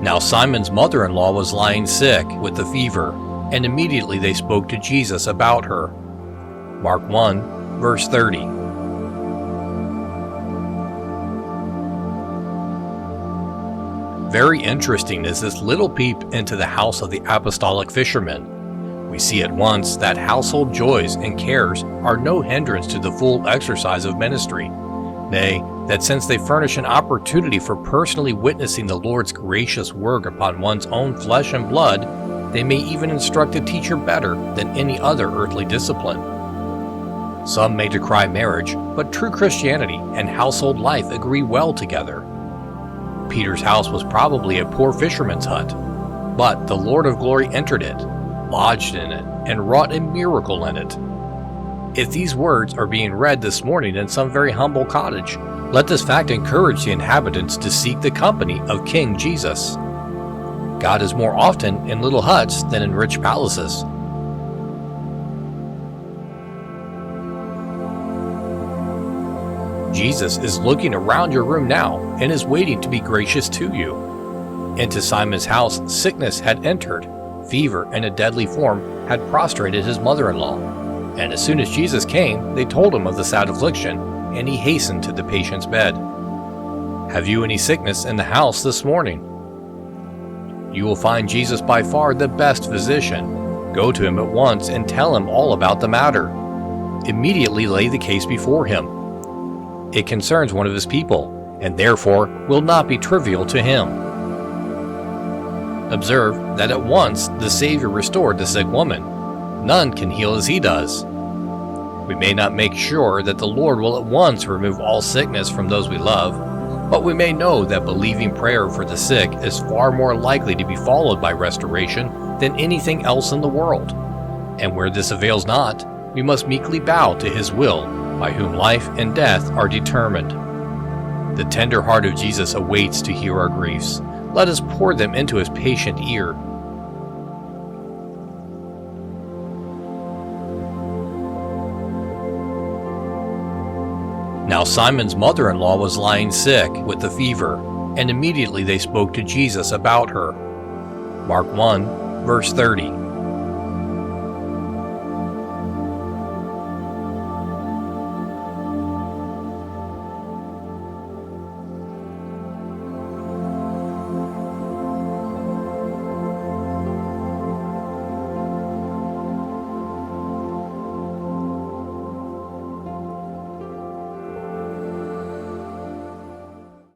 Now Simon's mother-in-law was lying sick with a fever, and immediately they spoke to Jesus about her. Mark 1, verse 30. Very interesting is this little peep into the house of the Apostolic Fisherman. We see at once that household joys and cares are no hindrance to the full exercise of ministry. Nay, that since they furnish an opportunity for personally witnessing the Lord's gracious work upon one's own flesh and blood, they may even instruct a teacher better than any other earthly discipline. Some may decry marriage, but true Christianity and household life agree well together. Peter's house was probably a poor fisherman's hut, but the Lord of glory entered it, lodged in it, and wrought a miracle in it. If these words are being read this morning in some very humble cottage, let this fact encourage the inhabitants to seek the company of King Jesus. God is more often in little huts than in rich palaces. Jesus is looking around your room now and is waiting to be gracious to you. Into Simon's house sickness had entered, fever in a deadly form had prostrated his mother-in-law. And as soon as Jesus came, they told him of the sad affliction, and he hastened to the patient's bed. Have you any sickness in the house this morning? You will find Jesus by far the best physician. Go to him at once and tell him all about the matter. Immediately lay the case before him. It concerns one of his people, and therefore will not be trivial to him. Observe that at once the Savior restored the sick woman. None can heal as he does. We may not make sure that the Lord will at once remove all sickness from those we love, but we may know that believing prayer for the sick is far more likely to be followed by restoration than anything else in the world. And where this avails not, we must meekly bow to his will, by whom life and death are determined. The tender heart of Jesus awaits to hear our griefs. Let us pour them into his patient ear. Now Simon's mother-in-law was lying sick with a fever, and immediately they spoke to Jesus about her. Mark 1, verse 30.